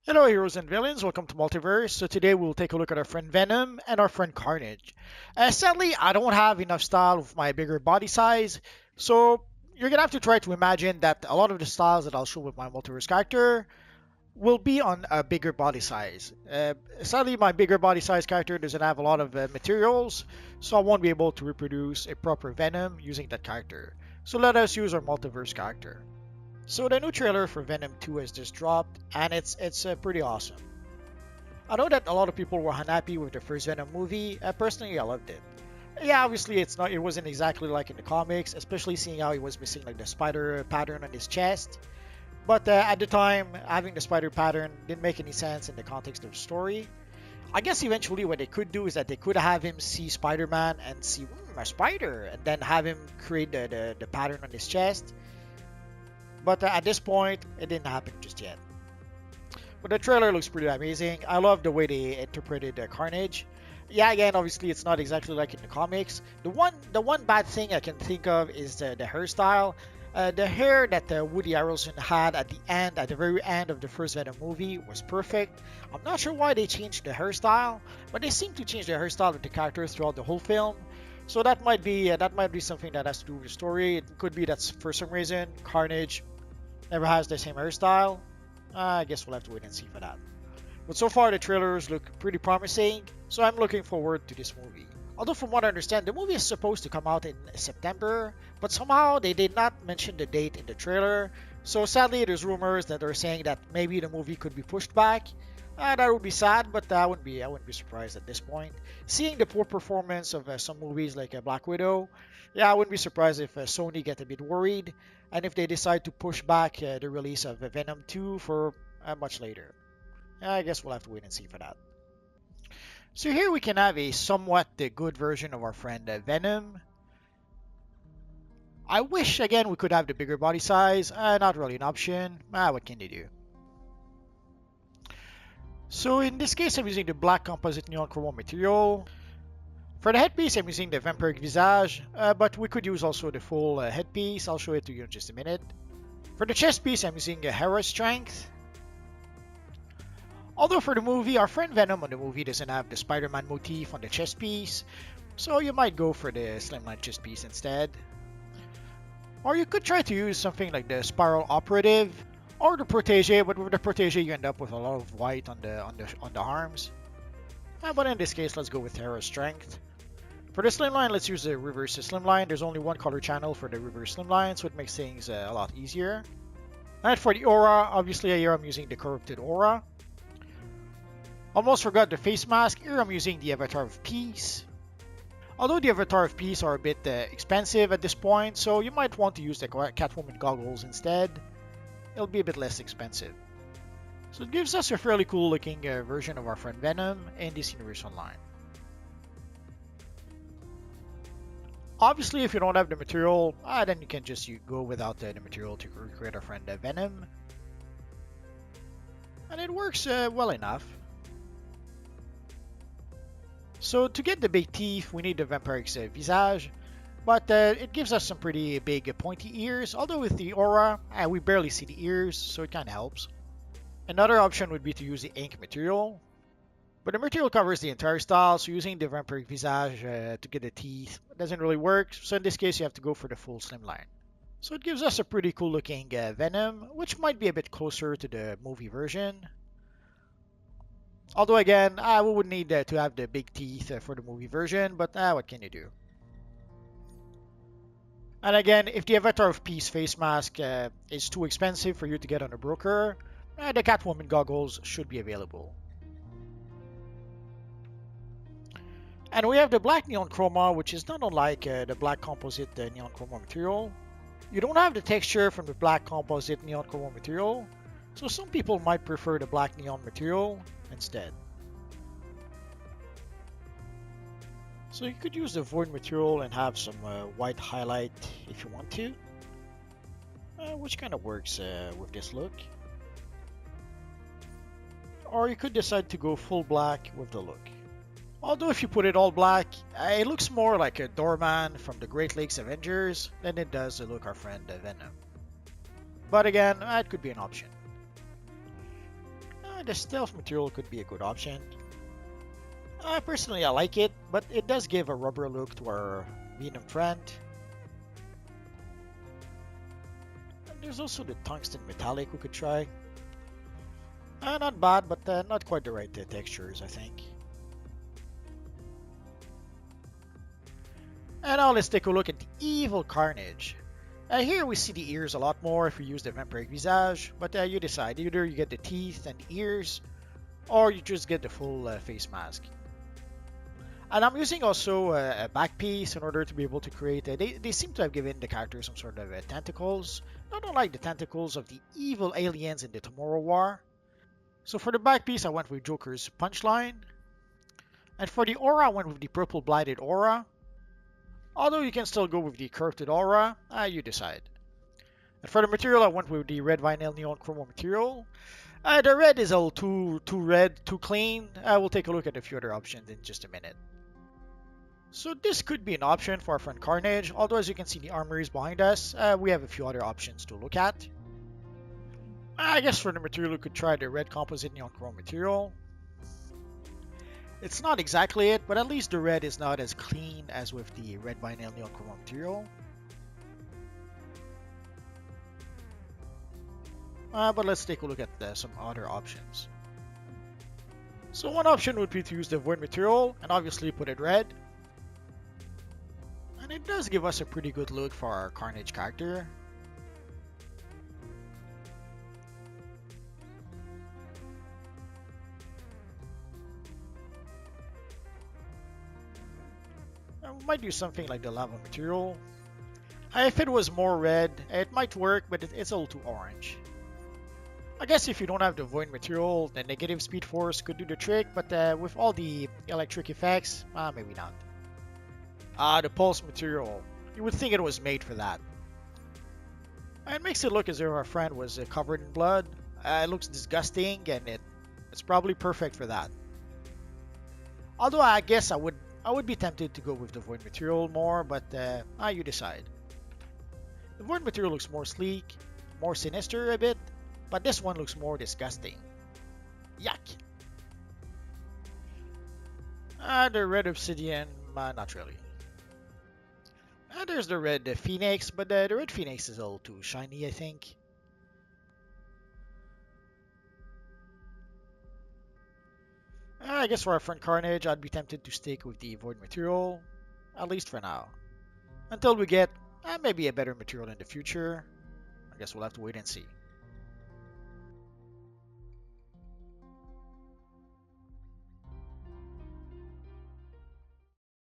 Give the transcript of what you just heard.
Hello, heroes and villains. Welcome to Multiverse. So today we'll take a look at our friend Venom and our friend Carnage. Sadly, I don't have enough style with my bigger body size, so you're gonna have to try to imagine that a lot of the styles that I'll show with my Multiverse character will be on a bigger body size. Sadly, my bigger body size character doesn't have a lot of materials, so I won't be able to reproduce a proper Venom using that character. So let us use our Multiverse character. So the new trailer for Venom 2 has just dropped, and it's pretty awesome. I know that a lot of people were unhappy with the first Venom movie. Personally, I loved it. Yeah, obviously it wasn't exactly like in the comics, especially seeing how he was missing like the spider pattern on his chest. But at the time, having the spider pattern didn't make any sense in the context of the story. I guess eventually what they could do is that they could have him see Spider-Man and see a spider, and then have him create the pattern on his chest. But at this point, it didn't happen just yet. But the trailer looks pretty amazing. I love the way they interpreted Carnage. Yeah, again, obviously it's not exactly like in the comics. The one bad thing I can think of is the hairstyle. The hair that Woody Harrelson had at the very end of the first Venom movie was perfect. I'm not sure why they changed the hairstyle, but they seem to change the hairstyle of the characters throughout the whole film. So that might be something that has to do with the story. It could be that for some reason Carnage never has the same hairstyle. I guess we'll have to wait and see for that. But so far, the trailers look pretty promising, so I'm looking forward to this movie. Although, from what I understand, the movie is supposed to come out in September, but somehow they did not mention the date in the trailer. So sadly, there's rumors that are saying that maybe the movie could be pushed back. That would be sad, but I wouldn't be surprised at this point. Seeing the poor performance of some movies like Black Widow, yeah, I wouldn't be surprised if Sony get a bit worried and if they decide to push back the release of Venom 2 for much later. I guess we'll have to wait and see for that. So here we can have a somewhat good version of our friend Venom. I wish again we could have the bigger body size. Not really an option. What can they do? So in this case, I'm using the black composite neon chrome material. For the headpiece, I'm using the vampiric visage, but we could use also the full headpiece. I'll show it to you in just a minute. For the chest piece, I'm using a hero strength. Although for the movie, our friend Venom on the movie doesn't have the Spider-Man motif on the chest piece, so you might go for the slimline chest piece instead. Or you could try to use something like the Spiral Operative or the Protege, but with the Protege you end up with a lot of white on the arms. But in this case, let's go with Hero Strength. For the slimline, let's use the reverse slimline. There's only one color channel for the reverse slimline, so it makes things a lot easier. And for the aura, obviously here I'm using the corrupted aura. Almost forgot the face mask. Here I'm using the Avatar of Peace. Although the Avatar of Peace are a bit expensive at this point, so you might want to use the Catwoman goggles instead. It'll be a bit less expensive. So it gives us a fairly cool looking version of our friend Venom in this universe online. Obviously, if you don't have the material, then you can just go without the material to recreate our friend Venom. And it works well enough. So to get the big teeth, we need the vampiric visage, but it gives us some pretty big pointy ears, although with the aura, we barely see the ears, so it kind of helps. Another option would be to use the ink material, but the material covers the entire style, so using the vampiric visage to get the teeth doesn't really work, so in this case you have to go for the full slimline. So it gives us a pretty cool looking Venom, which might be a bit closer to the movie version. Although again, we would need to have the big teeth for the movie version, but what can you do? And again, if the Avatar of Peace face mask is too expensive for you to get on a broker, the Catwoman goggles should be available. And we have the black neon chroma, which is not unlike the black composite neon chroma material. You don't have the texture from the black composite neon chroma material, so some people might prefer the black neon material instead. So you could use the void material and have some white highlight if you want to, which kind of works with this look. Or you could decide to go full black with the look. Although if you put it all black, it looks more like a doorman from the Great Lakes Avengers than it does look our friend Venom. But again, it could be an option. The stealth material could be a good option. Personally, I like it, but it does give a rubber look to our Venom friend. And there's also the tungsten metallic we could try. Not bad, but not quite the right textures, I think. And now let's take a look at the evil Carnage. Here we see the ears a lot more if we use the vampiric visage, but you decide. Either you get the teeth and the ears, or you just get the full face mask. And I'm using also a back piece in order to be able to create. They seem to have given the character some sort of tentacles. Not unlike the tentacles of the evil aliens in the Tomorrow War. So for the back piece, I went with Joker's punchline. And for the aura, I went with the purple blighted aura. Although you can still go with the curved aura, you decide. And for the material, I went with the red vinyl neon chromo material. The red is a little too red, too clean. We'll take a look at a few other options in just a minute. So this could be an option for our friend Carnage, although as you can see the armor is behind us, we have a few other options to look at. I guess for the material we could try the red composite neon chrome material. It's not exactly it, but at least the red is not as clean as with the red vinyl neon chrome material. But let's take a look at some other options. So one option would be to use the void material and obviously put it red. And it does give us a pretty good look for our Carnage character. We might do something like the lava material. If it was more red, it might work, but it's a little too orange. I guess if you don't have the void material, the negative speed force could do the trick, but with all the electric effects, maybe not. The pulse material. You would think it was made for that. It makes it look as if our friend was covered in blood. It looks disgusting, and it's probably perfect for that. Although I guess I would be tempted to go with the void material more, but you decide. The void material looks more sleek, more sinister a bit, but this one looks more disgusting. Yuck! The red obsidian, not really. There's the red phoenix, but the red phoenix is a little too shiny, I think. I guess for our friend Carnage, I'd be tempted to stick with the void material, at least for now. Until we get maybe a better material in the future. I guess we'll have to wait and see.